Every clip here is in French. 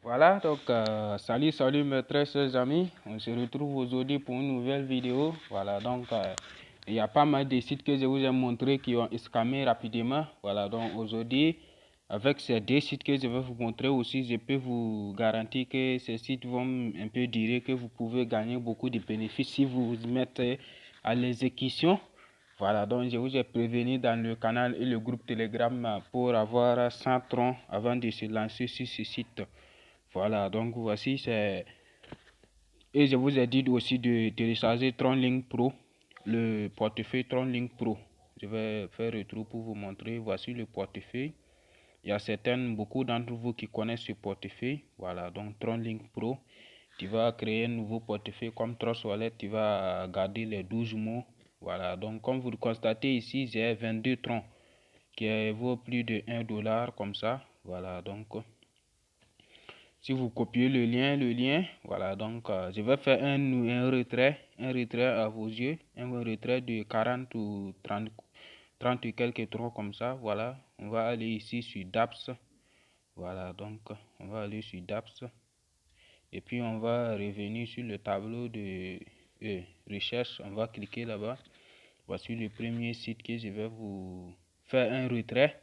Voilà, donc salut mes très chers amis, on se retrouve aujourd'hui pour une nouvelle vidéo. Voilà, donc il y a pas mal de sites que je vous ai montré qui ont scammé rapidement. Voilà, donc aujourd'hui, avec ces deux sites que je vais vous montrer aussi, je peux vous garantir que ces sites vont un peu dire que vous pouvez gagner beaucoup de bénéfices si vous vous mettez à l'exécution. Voilà, donc je vous ai prévenu dans le canal et le groupe Telegram pour avoir 100 troncs avant de se lancer sur ce site. Voilà, donc voici c'est... Et je vous ai dit aussi de télécharger TronLink Pro, le portefeuille TronLink Pro. Je vais faire le tour pour vous montrer. Voici le portefeuille. Il y a beaucoup d'entre vous qui connaissent ce portefeuille. Voilà, donc TronLink Pro. Tu vas créer un nouveau portefeuille comme Trust Wallet. Tu vas garder les 12 mots. Voilà, donc comme vous le constatez ici, j'ai 22 troncs qui vaut plus de 1 dollar comme ça. Voilà, donc... Si vous copiez le lien, voilà, donc je vais faire un retrait à vos yeux, un retrait de 40 ou 30 et quelques troncs comme ça, voilà. On va aller ici sur DApps, voilà, donc on va aller sur DApps et puis on va revenir sur le tableau de recherche, on va cliquer là-bas. Voici le premier site que je vais vous faire un retrait.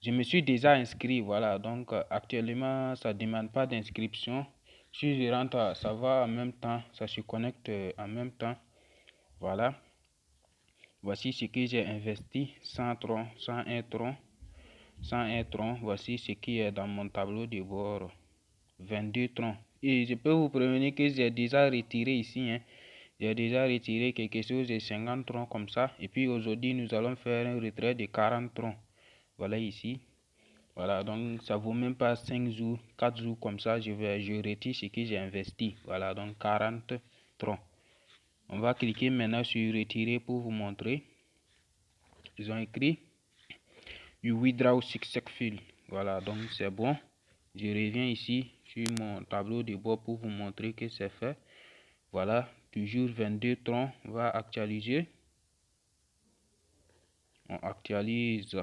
Je me suis déjà inscrit, voilà, donc actuellement ça ne demande pas d'inscription. Si je rentre, ça va en même temps, ça se connecte en même temps. Voilà, voici ce que j'ai investi, 100 troncs, 101 troncs, 101 troncs. Voici ce qui est dans mon tableau de bord, 22 troncs. Et je peux vous prévenir que j'ai déjà retiré ici, hein. J'ai déjà retiré quelque chose de 50 troncs comme ça. Et puis aujourd'hui, nous allons faire un retrait de 40 troncs. Voilà ici. Voilà, donc ça vaut même pas 5 jours, 4 jours comme ça, je retire ce que j'ai investi. Voilà, donc 40 troncs. On va cliquer maintenant sur retirer pour vous montrer. Ils ont écrit You withdraw successful. Voilà, donc c'est bon. Je reviens ici sur mon tableau de bord pour vous montrer que c'est fait. Voilà, toujours 22 troncs. On va actualiser. On actualise.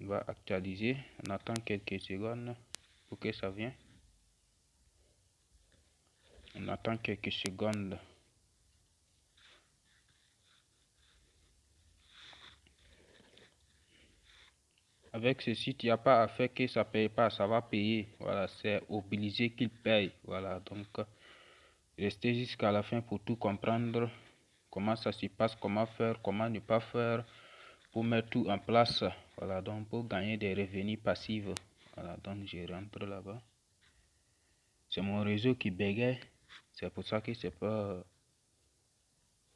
On va actualiser. On attend quelques secondes pour que ça vienne. On attend quelques secondes. Avec ce site, il n'y a pas à faire que ça ne paye pas, ça va payer. Voilà, c'est obligé qu'il paye. Voilà, donc restez jusqu'à la fin pour tout comprendre. Comment ça se passe, comment faire, comment ne pas faire pour mettre tout en place. Voilà, donc pour gagner des revenus passifs. Voilà, donc je rentre là-bas. C'est mon réseau qui bégaye. C'est pour ça que c'est pas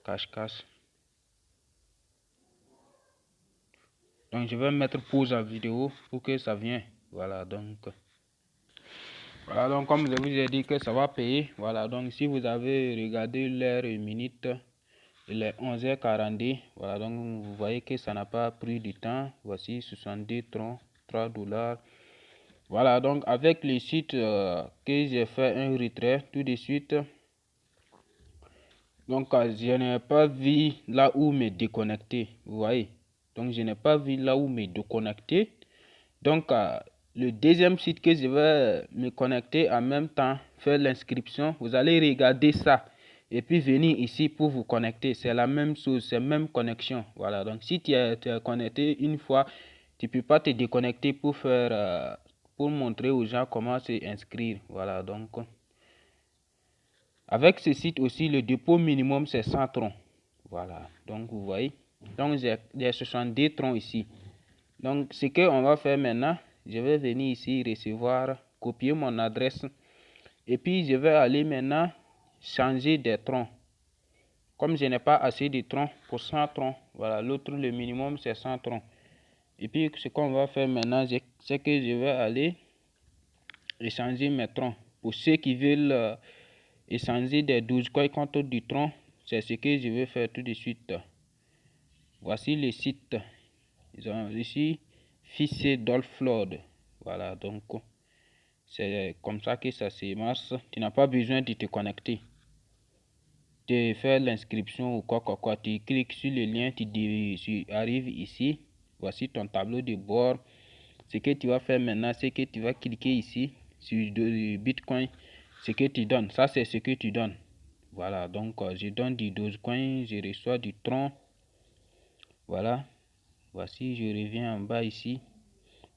cache-cache. Donc je vais mettre pause à la vidéo pour que ça vienne. Voilà, donc comme je vous ai dit que ça va payer. Voilà, donc si vous avez regardé l'heure et minute, il est 11h42. Voilà, donc vous voyez que ça n'a pas pris du temps. Voici 62 troncs, 3 dollars. Voilà, donc avec le site que j'ai fait un retrait tout de suite. Donc je n'ai pas vu là où me déconnecter. Vous voyez, donc je n'ai pas vu là où me déconnecter. Donc le deuxième site que je vais me connecter en même temps, faire l'inscription, vous allez regarder ça et puis venir ici pour vous connecter. C'est la même chose, c'est la même connexion. Voilà, donc si tu es connecté une fois, tu ne peux pas te déconnecter pour faire, pour montrer aux gens comment s'inscrire. Voilà, donc avec ce site aussi, le dépôt minimum c'est 100 troncs. Voilà, donc vous voyez, donc j'ai 70 troncs ici. Donc ce qu'on va faire maintenant, je vais venir ici recevoir, copier mon adresse et puis je vais aller maintenant changer des troncs. Comme je n'ai pas assez de troncs pour 100 troncs, voilà, l'autre le minimum c'est 100 troncs. Et puis ce qu'on va faire maintenant, c'est que je vais aller échanger mes troncs. Pour ceux qui veulent échanger des 12 coins contre du tronc, c'est ce que je vais faire tout de suite. Voici le site. Ils ont ici Fichier Dolphlord. Voilà, donc c'est comme ça que ça se marche. Tu n'as pas besoin de te connecter, de faire l'inscription ou quoi. Tu cliques sur le lien, tu arrives ici. Voici ton tableau de bord. Ce que tu vas faire maintenant, c'est que tu vas cliquer ici sur Bitcoin. Ce que tu donnes, ça c'est ce que tu donnes. Voilà, donc je donne du Dogecoin, je reçois du Tron. Voilà, voici, je reviens en bas ici.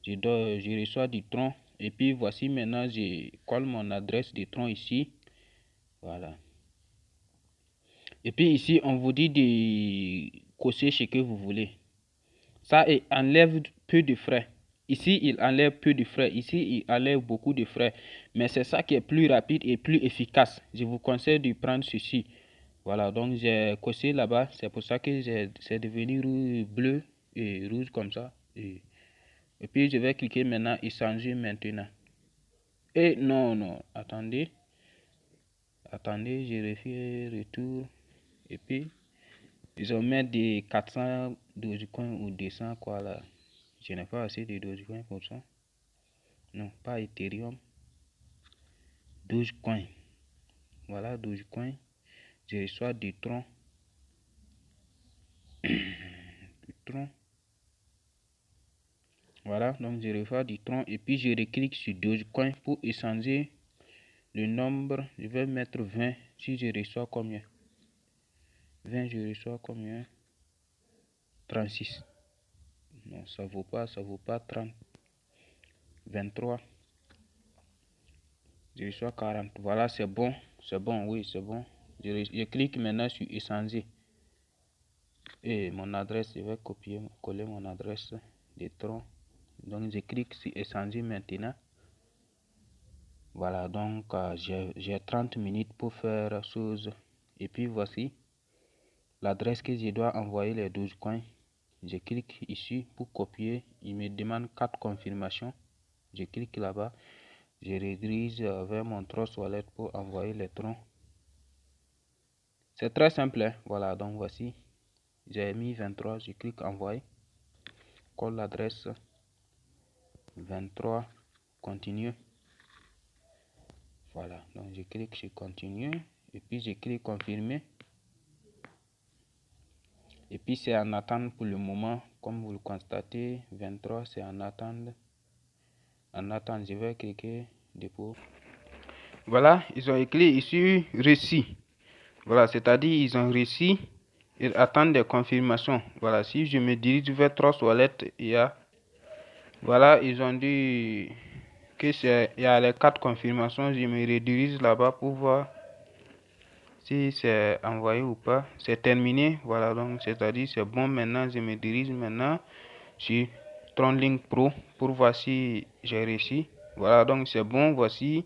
Je reçois du Tron. Et puis voici maintenant, je colle mon adresse de Tron ici. Voilà. Et puis ici, on vous dit de cocher ce que vous voulez. Ça enlève peu de frais. Ici, il enlève peu de frais. Ici, il enlève beaucoup de frais. Mais c'est ça qui est plus rapide et plus efficace. Je vous conseille de prendre ceci. Voilà, donc j'ai coché là-bas. C'est pour ça que c'est devenu bleu et rouge comme ça. Et puis, je vais cliquer maintenant et changer maintenant. Et non, attendez. Attendez, je refais retour. Et puis, ils ont mis des 400 Dogecoin ou 200 quoi là. Je n'ai pas assez de Dogecoin pour ça. Non, pas Ethereum. Dogecoin. Voilà, Dogecoin. Je reçois du Tron. Du Tron. Voilà, donc je reçois du Tron. Et puis je reclique sur Dogecoin pour échanger le nombre. Je vais mettre 20 si je reçois combien. 20, je reçois combien? 36. Non, ça vaut pas 30. 23. Je reçois 40. Voilà, c'est bon. C'est bon, oui, c'est bon. Je clique maintenant sur échanger. Et mon adresse, je vais coller mon adresse de Tron. Donc, je clique sur échanger maintenant. Voilà, donc j'ai 30 minutes pour faire chose. Et puis voici l'adresse que je dois envoyer les 12 coins. Je clique ici pour copier. Il me demande 4 confirmations. Je clique là-bas. Je redirige vers mon Trust Wallet pour envoyer les troncs. C'est très simple, hein? Voilà, donc voici. J'ai mis 23, je clique envoyer. Colle l'adresse 23, continue. Voilà, donc je clique sur continue. Et puis je clique confirmer. Et puis c'est en attente pour le moment, comme vous le constatez, 23 c'est en attente. En attente, je vais cliquer dépôt. Voilà, ils ont écrit ici reçu. Voilà, c'est-à-dire ils ont reçu. Ils attendent des confirmations. Voilà, si je me dirige vers Trust Wallet, il y a. Voilà, ils ont dit que il y a les 4 confirmations. Je me redirige là-bas pour voir si c'est envoyé ou pas. C'est terminé. Voilà, donc c'est-à-dire c'est bon maintenant. Je me dirige maintenant sur TronLink Pro pour voir si j'ai réussi. Voilà, donc c'est bon. Voici,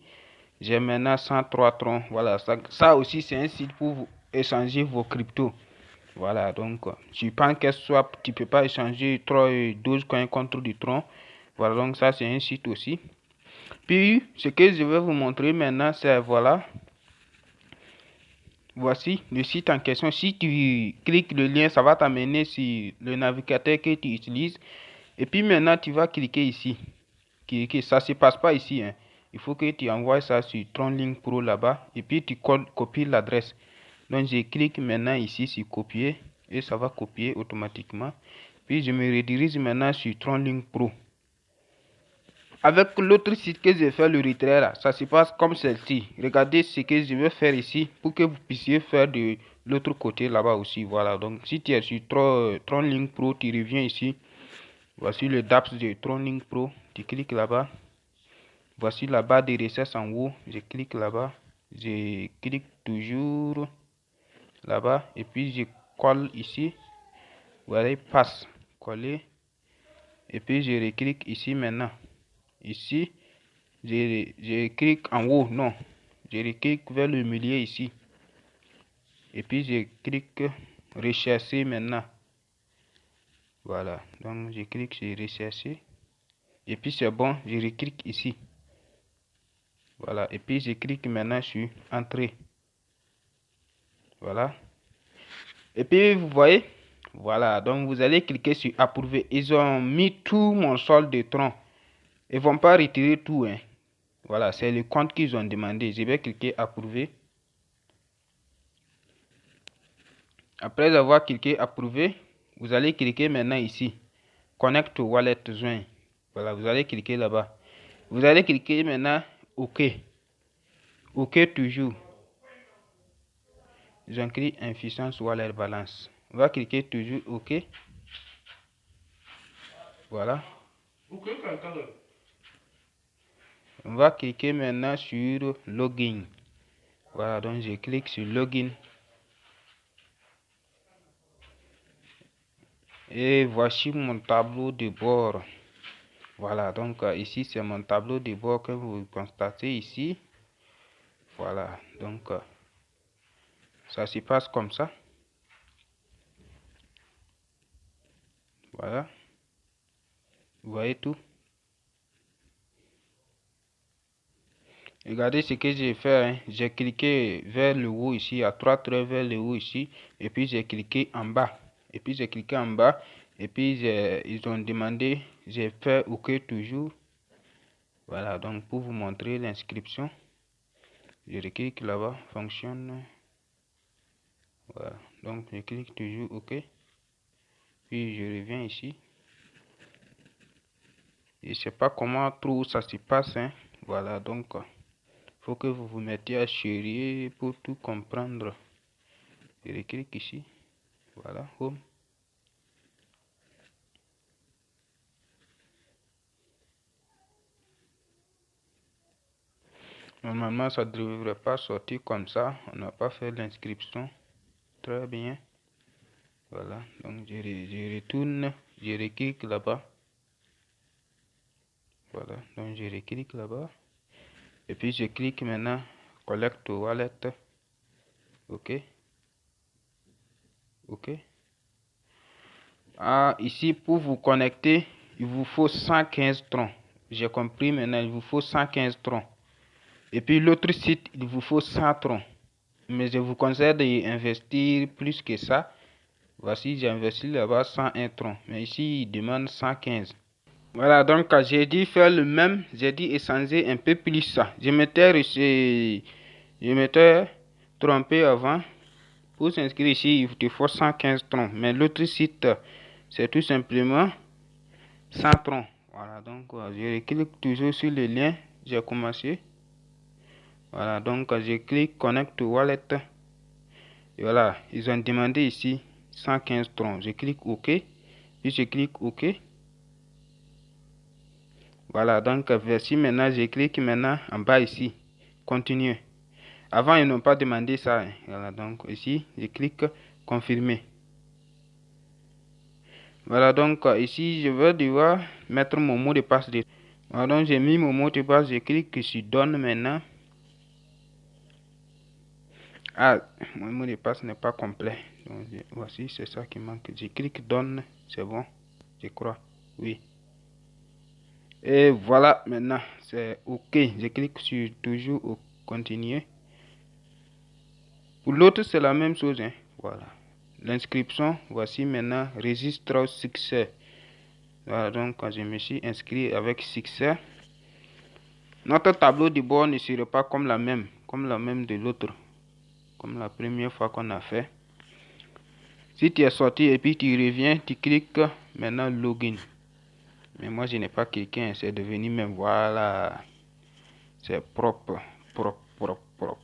j'ai maintenant 103 troncs. Voilà, ça aussi c'est un site pour vous échanger vos cryptos. Voilà, donc tu penses que soit tu peux pas échanger 12 coins contre du tronc. Voilà, donc ça c'est un site aussi. Puis ce que je vais vous montrer maintenant, c'est voilà. Voici le site en question. Si tu cliques le lien, ça va t'amener sur le navigateur que tu utilises. Et puis maintenant, tu vas cliquer ici. Ça ne se passe pas ici, hein. Il faut que tu envoies ça sur TronLink Pro là-bas. Et puis tu copies l'adresse. Donc je clique maintenant ici sur copier. Et ça va copier automatiquement. Puis je me redirige maintenant sur TronLink Pro. Avec l'autre site que j'ai fait le retrait là, ça se passe comme celle-ci. Regardez ce que je vais faire ici pour que vous puissiez faire de l'autre côté là-bas aussi. Voilà, donc si tu es sur TronLink Pro, tu reviens ici. Voici le DApps de TronLink Pro. Tu cliques là-bas. Voici la barre de recherche en haut. Je clique là-bas. Je clique toujours là-bas. Et puis je colle ici. Voilà, passe. Coller. Et puis je reclique ici maintenant. Ici, je clique en haut, non. Je reclique vers le milieu ici. Et puis je clique rechercher maintenant. Voilà, donc je clique sur rechercher. Et puis c'est bon, je reclique ici. Voilà, et puis je clique maintenant sur entrée. Voilà. Et puis vous voyez, voilà, donc vous allez cliquer sur approuver. Ils ont mis tout mon solde de tronc. Ils vont pas retirer tout, hein. Voilà, c'est le compte qu'ils ont demandé. Je vais cliquer approuver. Après avoir cliqué approuver, vous allez cliquer maintenant ici. Connect to wallet join. Voilà, vous allez cliquer là-bas. Vous allez cliquer maintenant OK. OK toujours. J'inscris Infusion Wallet Balance. On va cliquer toujours OK. Voilà. On va cliquer maintenant sur Login. Voilà, donc je clique sur Login. Et voici mon tableau de bord. Voilà, donc ici c'est mon tableau de bord que vous constatez ici. Voilà, donc ça se passe comme ça. Voilà. Vous voyez tout. Regardez ce que j'ai fait. Hein. J'ai cliqué vers le haut ici, à 3 traits vers le haut ici. Et puis j'ai cliqué en bas. Et puis j'ai cliqué en bas. Et puis ils ont demandé, j'ai fait OK toujours. Voilà, donc pour vous montrer l'inscription. Je clique là-bas, fonctionne. Voilà, donc je clique toujours OK. Puis je reviens ici. Je ne sais pas comment trop ça se passe. Hein. Voilà, donc faut que vous vous mettiez à chérir pour tout comprendre. Je clique ici. Voilà, home. Normalement, ça ne devrait pas sortir comme ça. On n'a pas fait l'inscription. Très bien. Voilà, donc je retourne. Je reclique là-bas. Voilà, donc je reclique là-bas. Et puis je clique maintenant Collect Wallet. OK. OK. Ah, ici, pour vous connecter, il vous faut 115 troncs. J'ai compris maintenant, il vous faut 115 troncs. Et puis l'autre site, il vous faut 100 troncs. Mais je vous conseille d'investir plus que ça. Voici, j'ai investi là-bas 101 troncs. Mais ici, il demande 115. Voilà, donc j'ai dit faire le même. J'ai dit échanger un peu plus ça. Je m'étais trompé avant. Pour s'inscrire ici, il te faut 115 troncs. Mais l'autre site, c'est tout simplement 100 troncs. Voilà, donc je clique toujours sur le lien. J'ai commencé. Voilà, donc je clique Connect Wallet. Et voilà, ils ont demandé ici 115 troncs. Je clique OK. Puis je clique OK. Voilà, donc voici maintenant, je clique maintenant en bas ici. Continuer. Avant, ils n'ont pas demandé ça. Hein. Voilà, donc ici, je clique Confirmer. Voilà, donc ici, je vais devoir mettre mon mot de passe. Voilà, donc j'ai mis mon mot de passe. Je clique sur Donne maintenant. Ah, mon mot de passe n'est pas complet. Donc, voici, c'est ça qui manque. Je clique Donne. C'est bon, je crois. Oui. Et voilà, maintenant, c'est OK. Je clique sur toujours continuer. Pour l'autre, c'est la même chose. Hein. Voilà. L'inscription, voici maintenant, registre au succès. Voilà, donc quand je me suis inscrit avec succès, notre tableau de bord ne serait pas comme la même de l'autre, comme la première fois qu'on a fait. Si tu es sorti et puis tu reviens, tu cliques maintenant login. Mais moi, je n'ai pas cliqué, c'est devenu même, voilà, c'est propre, propre, propre, propre.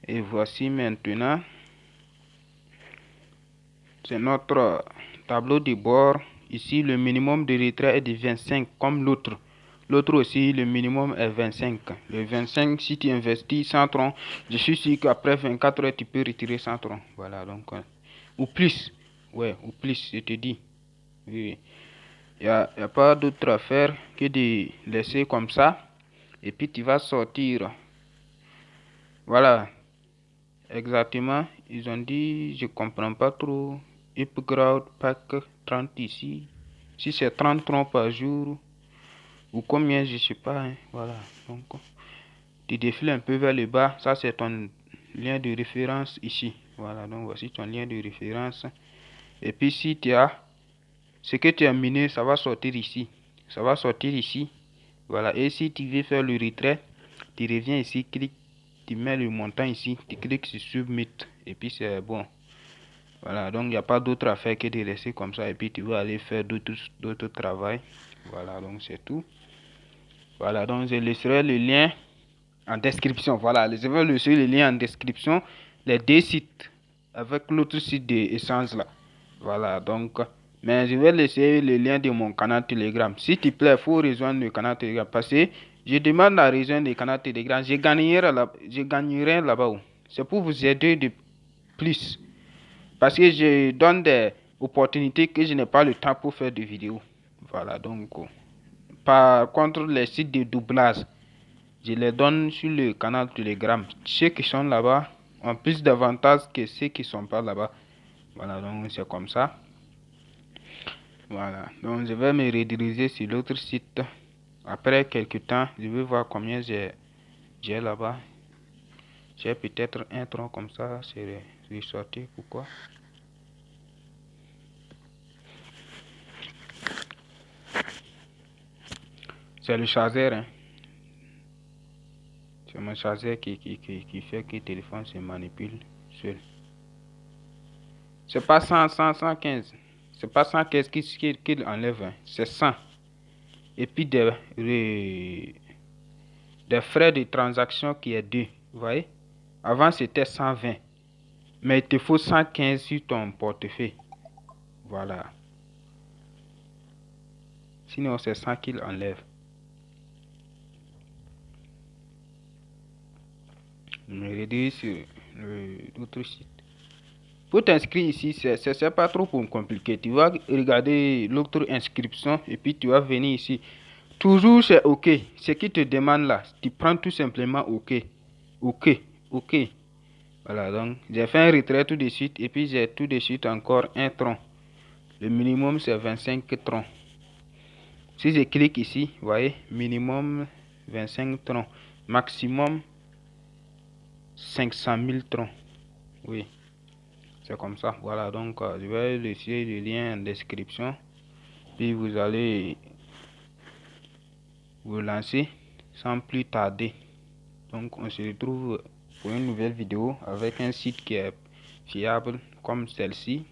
Et voici maintenant, c'est notre tableau de bord. Ici, le minimum de retrait est de 25 comme l'autre. L'autre aussi, le minimum est 25. Le 25, si tu investis 100 troncs, je suis sûr qu'après 24 heures, tu peux retirer 100 troncs. Voilà, donc, ou plus. Ouais, ou plus, je te dis. Oui. Il n'y a pas d'autre affaire que de laisser comme ça. Et puis, tu vas sortir. Voilà. Exactement. Ils ont dit, je comprends pas trop. Upgrade pack 30 ici. Si c'est 30 troncs par jour, ou combien, je sais pas. Hein. Voilà. Donc, tu défiles un peu vers le bas. Ça, c'est ton lien de référence ici. Voilà. Donc, voici ton lien de référence. Et puis, si tu as ce que tu as miné, ça va sortir ici. Ça va sortir ici. Voilà. Et si tu veux faire le retrait, tu reviens ici, clique, tu mets le montant ici, tu cliques sur Submit. Et puis, c'est bon. Voilà, donc il n'y a pas d'autre affaire que de laisser comme ça et puis tu vas aller faire d'autres travail. Voilà, donc c'est tout. Voilà, donc je laisserai le lien en description. Voilà, je vais laisser le lien en description, les deux sites avec l'autre site de Essence là. Voilà, donc, mais je vais laisser le lien de mon canal Telegram. S'il te plaît, il faut rejoindre le canal Telegram parce que je demande à rejoindre le canal Telegram. Je gagnerai là-bas. C'est pour vous aider de plus. Parce que je donne des opportunités que je n'ai pas le temps pour faire de vidéos. Voilà, donc, par contre, les sites de doublage, je les donne sur le canal Telegram. Ceux qui sont là-bas ont plus d'avantages que ceux qui ne sont pas là-bas. Voilà, donc c'est comme ça. Voilà, donc je vais me rediriger sur l'autre site. Après quelques temps, je vais voir combien j'ai là-bas. J'ai peut-être un tronc comme ça, c'est ressorti. Pourquoi? C'est le chargeur, hein. C'est mon chargeur qui fait que le téléphone se manipule seul. C'est pas 115. C'est pas 115 qu'il enlève, hein. C'est 100. Et puis des frais de transaction qui est 2. Vous voyez? Avant c'était 120. Mais il te faut 115 sur ton portefeuille. Voilà. Sinon c'est 100 qu'il enlève. Je me redirige sur l'autre site. Pour t'inscrire ici, c'est pas trop compliqué. Tu vas regarder l'autre inscription et puis tu vas venir ici. Toujours c'est OK. Ce qui te demande là, tu prends tout simplement OK. OK. OK. Voilà, donc j'ai fait un retrait tout de suite et puis j'ai tout de suite encore un tronc. Le minimum c'est 25 troncs. Si je clique ici, vous voyez, minimum 25 troncs. Maximum 500 000 troncs. Oui. C'est comme ça. Voilà, donc je vais laisser le lien en description. Puis vous allez vous lancer sans plus tarder. Donc on se retrouve pour une nouvelle vidéo avec un site qui est fiable comme celle-ci.